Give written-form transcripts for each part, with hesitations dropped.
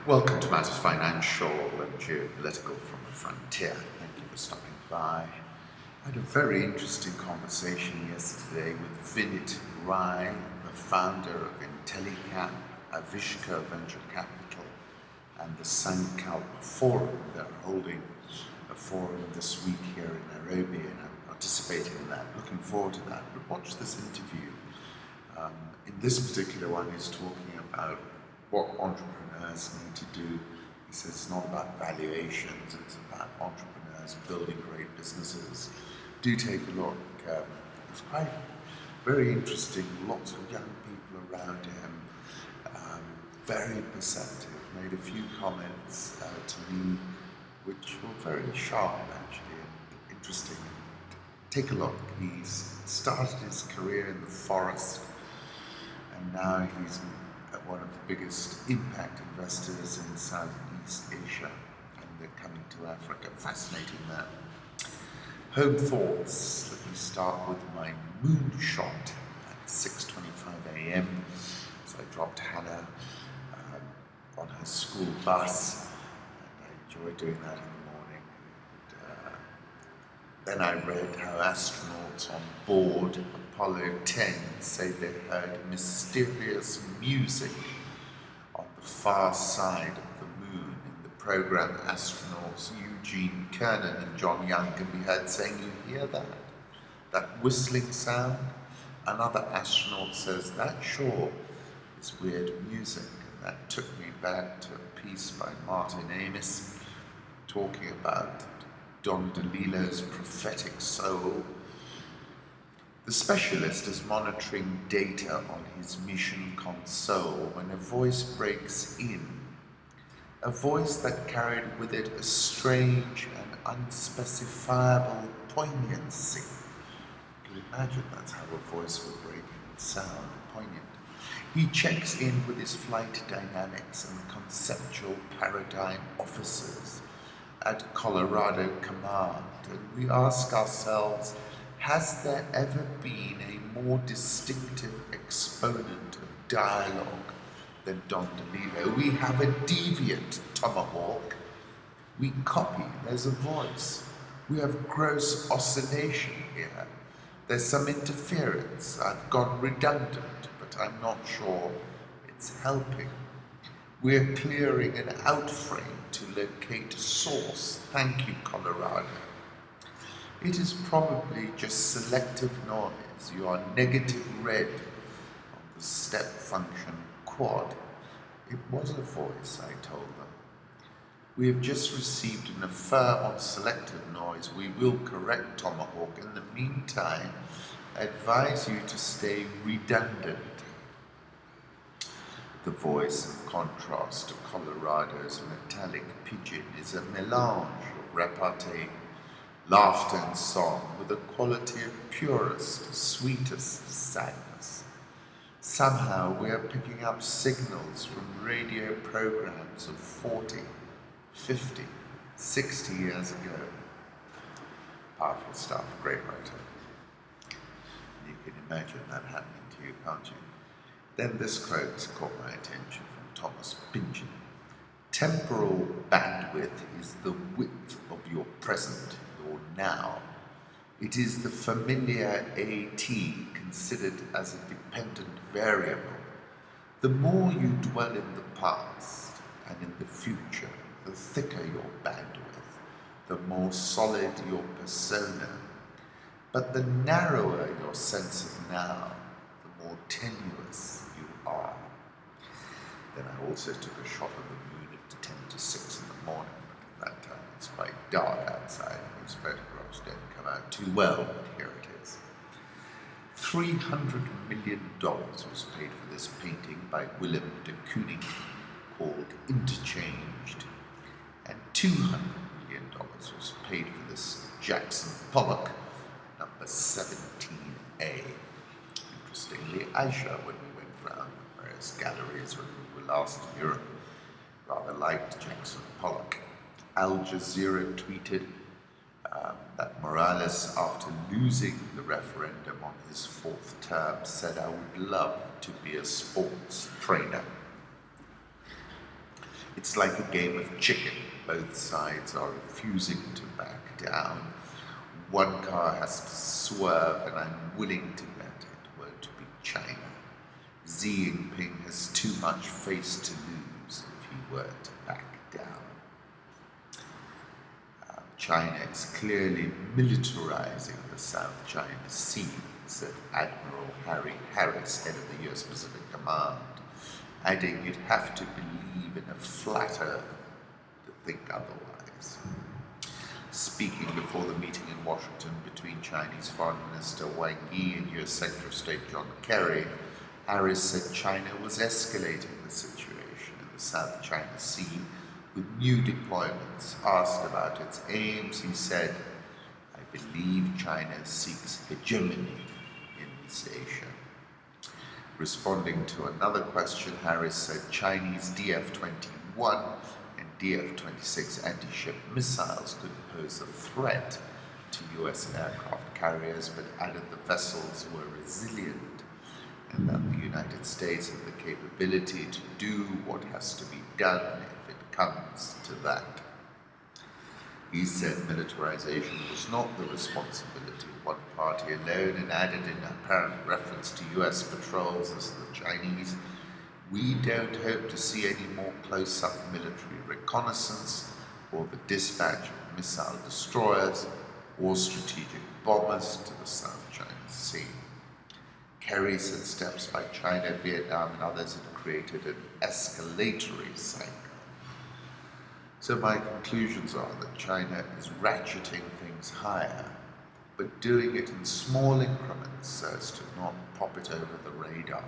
Welcome to Matters Financial and Geopolitical from the Frontier. Thank you for stopping by. I had a very interesting conversation yesterday with Vinit Rai, the founder of IntelliCap, Avishka Venture Capital, and the Sankalp Forum. They're holding a forum this week here in Nairobi, and I'm participating in that. Looking forward to that. But watch this interview. In this particular one, he's talking about what entrepreneurs need to do. He says it's not about valuations, it's about entrepreneurs building great businesses. Do take a look. It's quite very interesting. Lots of young people around him, very perceptive. Made a few comments to me which were very sharp actually and interesting. Take a look. He's started his career in the forest, and now he's one of the biggest impact investors in Southeast Asia, and they're coming to Africa. Fascinating man. Home thoughts. Let me start with my moonshot at 6:25 a.m. So I dropped Hannah on her school bus, and I enjoy doing that in the morning. And, then I read how astronauts on board Apollo 10 say they heard mysterious music on the far side of the moon. In the program, astronauts Eugene Cernan and John Young can be heard saying, "You hear that? That whistling sound?" Another astronaut says, "That sure is weird music." And that took me back to a piece by Martin Amis talking about Don DeLillo's prophetic soul. The specialist is monitoring data on his mission console when a voice breaks in. A voice that carried with it a strange and unspecifiable poignancy. You can imagine that's how a voice would break in and sound, poignant. He checks in with his flight dynamics and conceptual paradigm officers at Colorado Command, and we ask ourselves, has there ever been a more distinctive exponent of dialogue than Don DeLillo? We have a deviate Tomahawk. We copy, there's a voice. We have gross oscillation here. There's some interference. I've gone redundant, but I'm not sure it's helping. We're clearing an outframe to locate a source. Thank you, Colorado. It is probably just selective noise. You are negative red on the step function quad. It was a voice, I told them. We have just received an affirm on selective noise. We will correct Tomahawk. In the meantime, I advise you to stay redundant. The voice, in contrast to Colorado's metallic pidgin, is a melange of repartee, laughter and song with a quality of purest, sweetest sadness. Somehow we are picking up signals from radio programs of 40, 50, 60 years ago. Powerful stuff, great writer. You can imagine that happening to you, can't you? Then this quote caught my attention from Thomas Pynchon. Temporal bandwidth is the width of your present, your now. It is the familiar AT considered as a dependent variable. The more you dwell in the past and in the future, the thicker your bandwidth, the more solid your persona. But the narrower your sense of now, the more tenuous you are. Then I also took a shot of the moon at 10 to 6 in the morning, but at that time it's quite dark outside and these photographs don't come out too well, but here it is. $300 million was paid for this painting by Willem de Kooning called Interchanged, and $200 million was paid for this Jackson Pollock number 17A. Interestingly, Aisha, when we went round various galleries when we were last in Europe, rather liked Jackson Pollock. Al Jazeera tweeted that Morales, after losing the referendum on his fourth term, said, "I would love to be a sports trainer." It's like a game of chicken. Both sides are refusing to back down. One car has to swerve, and I'm willing to bet it won't be China. Xi Jinping has too much face to lose if he were to back down. China is clearly militarizing the South China Sea, said Admiral Harry Harris, head of the US Pacific Command, adding you'd have to believe in a flat earth to think otherwise. Speaking before the meeting in Washington between Chinese Foreign Minister Wang Yi and US Secretary of State John Kerry, Harris said China was escalating the situation in the South China Sea with new deployments. Asked about its aims, he said, I believe China seeks hegemony in East Asia. Responding to another question, Harris said Chinese DF-21 and DF-26 anti-ship missiles could pose a threat to US aircraft carriers, but added the vessels were resilient and that the United States has the capability to do what has to be done if it comes to that. He said militarization was not the responsibility of one party alone, and added in apparent reference to US patrols as the Chinese, we don't hope to see any more close-up military reconnaissance or the dispatch of missile destroyers or strategic bombers to the South China Sea. Kerry said steps by China, Vietnam and others had created an escalatory cycle. So my conclusions are that China is ratcheting things higher, but doing it in small increments so as to not pop it over the radar.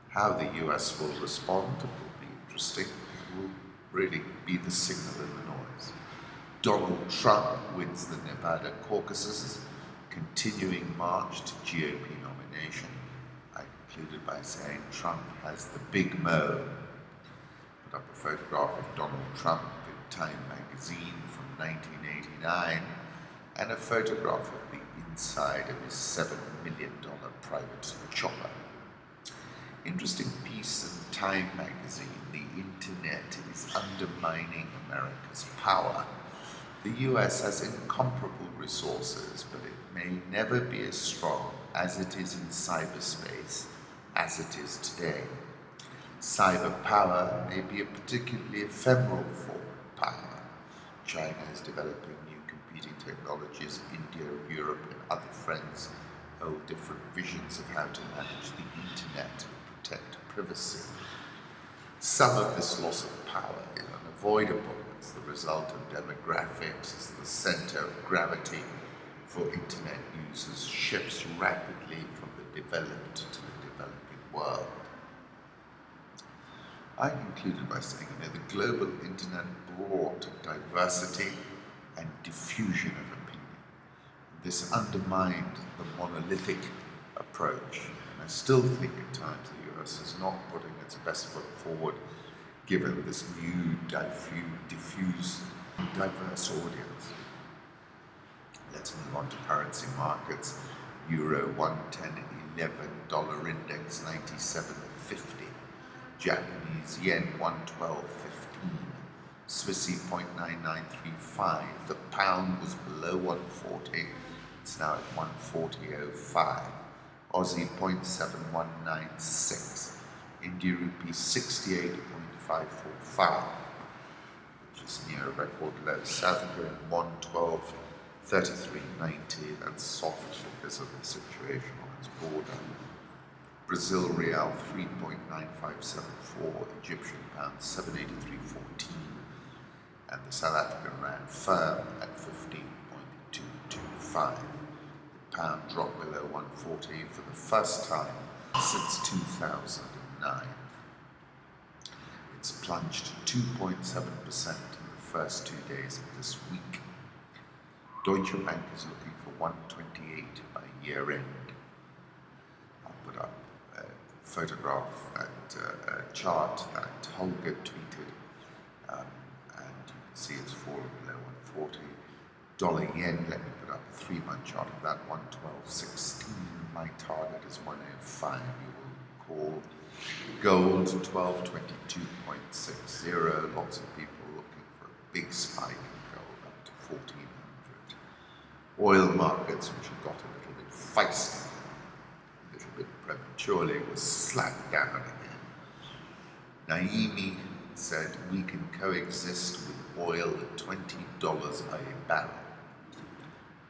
How the US will respond will be interesting. It will really be the signal in the noise. Donald Trump wins the Nevada caucuses, continuing march to GOP nomination. I concluded by saying Trump has the big mo. Put up a photograph of Donald Trump in Time magazine from 1989 and a photograph of the inside of his $7 million private chopper. Interesting piece in Time magazine, the internet is undermining America's power. The US has incomparable resources, but it may never be as strong as it is in cyberspace as it is today. Cyber power may be a particularly ephemeral form of power. China is developing new competing technologies. India, Europe, and other friends hold different visions of how to manage the internet and protect privacy. Some of this loss of power is unavoidable as the result of demographics, as the center of gravity for internet users shifts rapidly from the developed to the developing world. I concluded by saying, the global internet brought diversity and diffusion of opinion. This undermined the monolithic approach, and I still think at times the US is not putting its best foot forward given this new, diffuse, diverse audience. Let's move on to currency markets. Euro 110.11, dollar index 97.50, Japanese yen 112.15, Swissy 0.9935. The pound was below 140, it's now at 140.05. Aussie 0.7196, India rupee 68.545, which is near a record low. South Korea 112.3390, that's soft because of the situation on its border. Brazil real 3.9574, Egyptian pound 783.14, and the South African rand firm at 15.225. The pound dropped below 140 for the first time since 2009. It's plunged 2.7% in the first 2 days of this week. Deutsche Bank is looking for 128 by year end. I'll put up a photograph and a chart that Holger tweeted, and you can see it's fallen below 140. Dollar yen, let me put up a 3-month chart of that, 112.16. My target is 105. You will call. Gold 1222.60. Lots of people looking for a big spike in gold up to 1400. Oil markets, which have got a little bit feisty, a little bit prematurely, was slapped down again. Naimi said we can coexist with oil at $20 a barrel.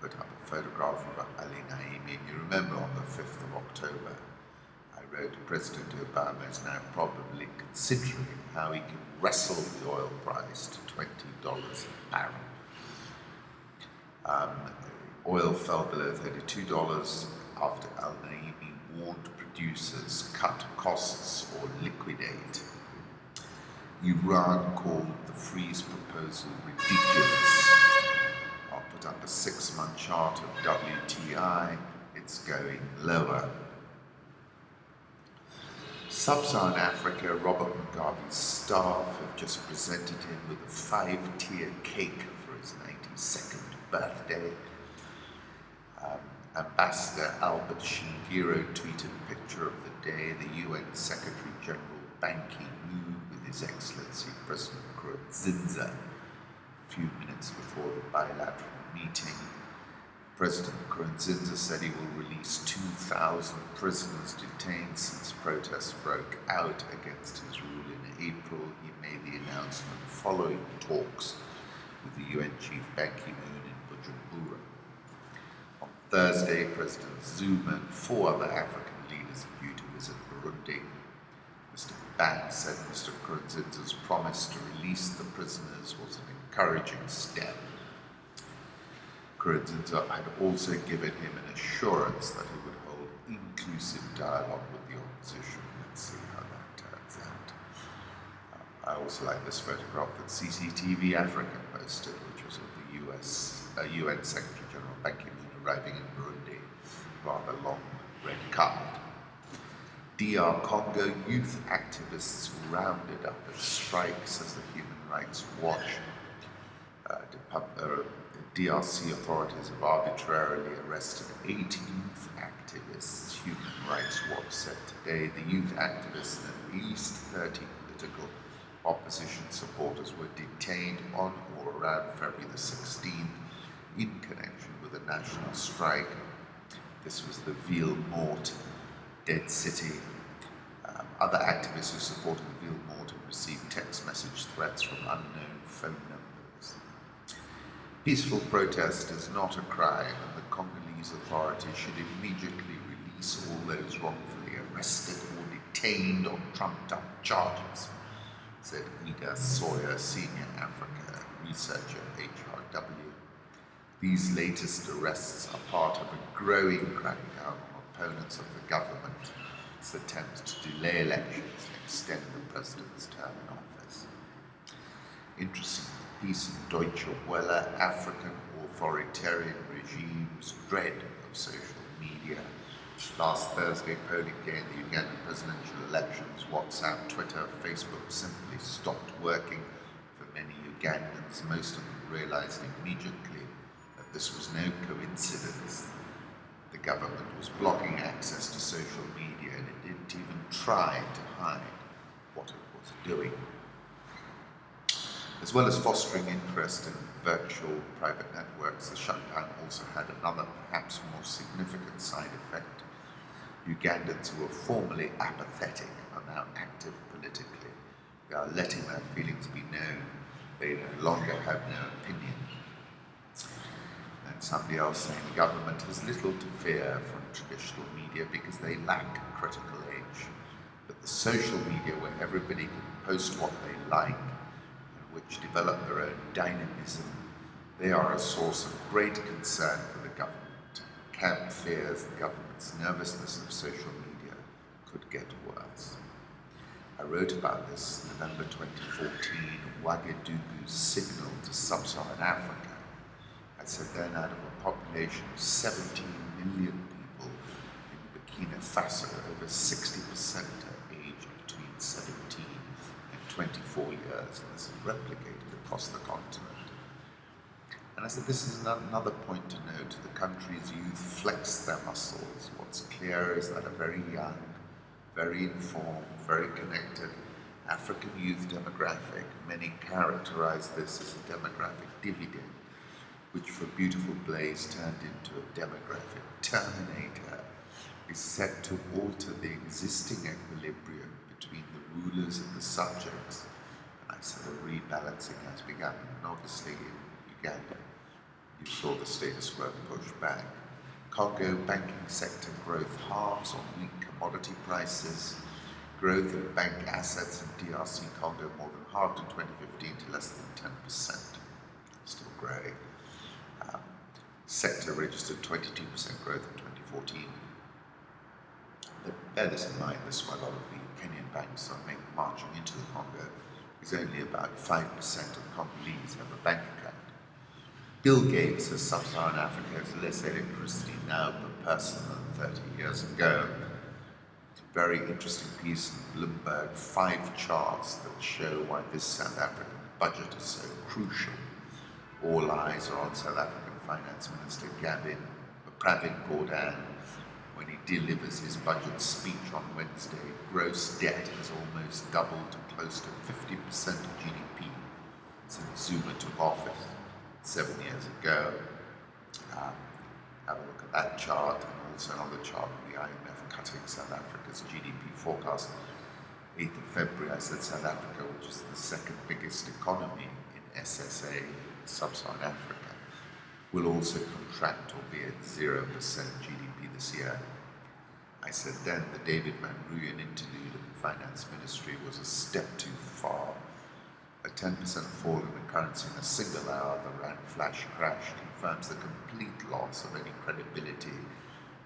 Put up a photograph of Ali-Naimi, and you remember on the 5th of October, I wrote President Obama is now probably considering how he can wrestle the oil price to $20 a barrel. Oil fell below $32 after Al-Naimi warned producers cut costs or liquidate. Iran called the freeze proposal ridiculous. I'll put up a 6-month chart of WTI. It's going lower. Sub-Saharan Africa, Robert Mugabe's staff have just presented him with a 5-tier cake for his 92nd birthday. Ambassador Albert Shingiro tweeted a picture of the day. The UN Secretary General Ban Ki-moon with His Excellency President Nkurunziza a few minutes before the bilateral meeting. President Nkurunziza said he will release 2,000 prisoners detained since protests broke out against his rule in April. He made the announcement following talks with the UN Chief Ban Ki-moon in Bujumbura. On Thursday, President Zuma and 4 other African leaders are due to visit Burundi. Mr. Ban said Mr. Nkurunziza's promise to release the prisoners was an encouraging step. Nkurunziza had also given him an assurance that he would hold inclusive dialogue with the opposition. Let's see how that turns out. I also like this photograph that CCTV Africa posted, which was of the UN Secretary General Ban Ki-moon arriving in Burundi, rather long red carpet. DR Congo youth activists rounded up as strikes as the Human Rights Watch. DRC authorities have arbitrarily arrested 8 youth activists. Human Rights Watch said today the youth activists and at least 30 political opposition supporters were detained on or around February the 16th in connection with a national strike. This was the Ville-Morte Dead City. Other activists who supported the Ville-Morte have received text message threats from unknown phone numbers. Peaceful protest is not a crime, and the Congolese authorities should immediately release all those wrongfully arrested or detained on trumped-up charges, said Ida Sawyer, Senior Africa researcher at HRW. These latest arrests are part of a growing crackdown on opponents of the government's attempt to delay elections and extend the president's term in office. Interesting piece in Deutsche Welle, African authoritarian regimes' dread of social media. Last Thursday, polling day in the Ugandan presidential elections, WhatsApp, Twitter, Facebook simply stopped working for many Ugandans. Most of them realized immediately that this was no coincidence. The government was blocking access to social media, and it didn't even try to hide what it was doing. As well as fostering interest in virtual private networks, the shutdown also had another, perhaps more significant side effect. Ugandans who were formerly apathetic are now active politically. They are letting their feelings be known. They no longer have no opinion. And somebody else saying the government has little to fear from traditional media because they lack critical age. But the social media where everybody can post what they like, which develop their own dynamism, they are a source of great concern for the government. Camp fears the government's nervousness of social media could get worse. I wrote about this November 2014, Ouagadougou's signal to sub-Saharan Africa. I said then out of a population of 17 million people in Burkina Faso, over 60% are aged between 17 and 24 years, and this is replicated across the continent. And I said this is another point to note. The country's youth flex their muscles. What's clear is that a very young, very informed, very connected African youth demographic. Many characterize this as a demographic dividend, which for beautiful Blaze turned into a demographic terminator, is set to alter the existing equilibrium between the rulers and the subjects. And I said a rebalancing has begun. And obviously in Uganda, you saw the status quo push back. Congo banking sector growth halves on weak commodity prices. Growth in bank assets in DRC Congo more than halved in 2015 to less than 10%. Still growing. Sector registered 22% growth in 2014. But bear this in mind, this is why a lot of the Kenyan banks are marching into the Congo, is only about 5% of Congolese have a bank account. Bill Gates says Sub-Saharan Africa has less electricity now per person than 30 years ago. It's a very interesting piece in Bloomberg, 5 charts that show why this South African budget is so crucial. All eyes are on South African Finance Minister Pravin Gordhan when he delivers his budget speech on Wednesday. Gross debt has almost doubled to close to 50% of GDP since Zuma took office 7 years ago. Have a look at that chart, and also another chart of the IMF cutting South Africa's GDP forecast. 8th of February, I said South Africa, which is the second biggest economy in SSA, Sub-Saharan Africa, will also contract, albeit 0% GDP this year. I said then the David Van Rooyen interlude in the Finance Ministry was a step too far. A 10% fall in the currency in a single hour, the Rand flash crash, confirms the complete loss of any credibility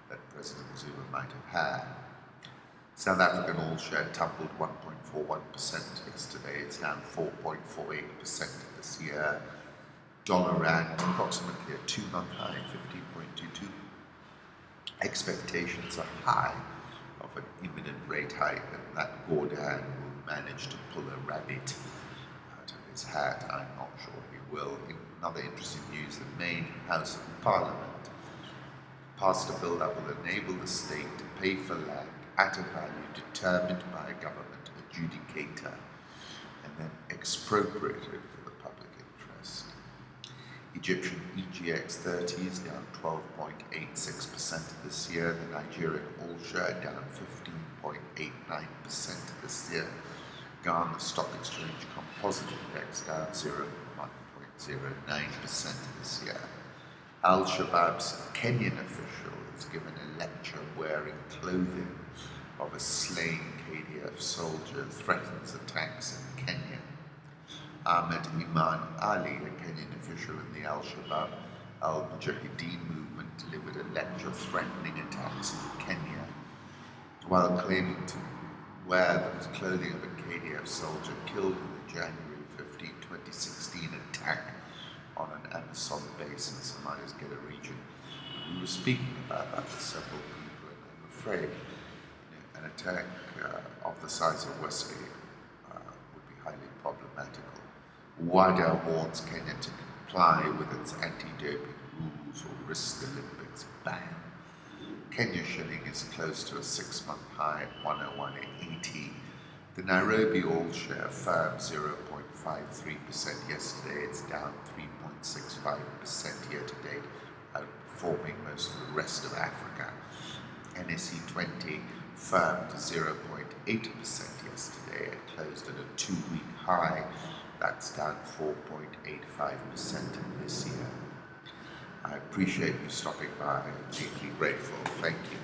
that President Zuma might have had. South African all share tumbled 1.41% yesterday. It's down 4.48% this year. Dollar rand approximately a 2-month high, 15.22. Expectations are high of an imminent rate hike, and that Gordhan will manage to pull a rabbit out of his hat. I'm not sure he will. In another interesting news, the main House of Parliament passed a bill that will enable the state to pay for land at a value determined by a government adjudicator and then expropriated for the public interest. Egyptian EGX 30 is down 12.86% this year. The Nigerian all-share down 15.89% this year. Ghana Stock Exchange Composite Index down 0.09% this year. Al-Shabaab's Kenyan official is given a lecture wearing clothing of a slain KDF soldier, threatens attacks in Kenya. Ahmed Iman Ali, a Kenyan official in the Al-Shabaab Al-Mujahideen movement, delivered a lecture threatening attacks in Kenya while claiming to wear the clothing of a KDF soldier killed in the January 15, 2016 attack on an Amazon base in Somalia region. We were speaking about that with several people, and I'm afraid an attack of the size of Westgate would be highly problematical. WADA warns Kenya to comply with its anti-doping rules or risk the Olympics ban. Kenya shilling is close to a 6-month high at 101.80. The Nairobi all-share firm 0.53% yesterday. It's down 3.65% year-to-date, outperforming most of the rest of Africa. NSE 20 firmed 0.8% yesterday. It closed at a 2-week high. That's down 4.85% this year. I appreciate you stopping by. I'm deeply grateful. Thank you.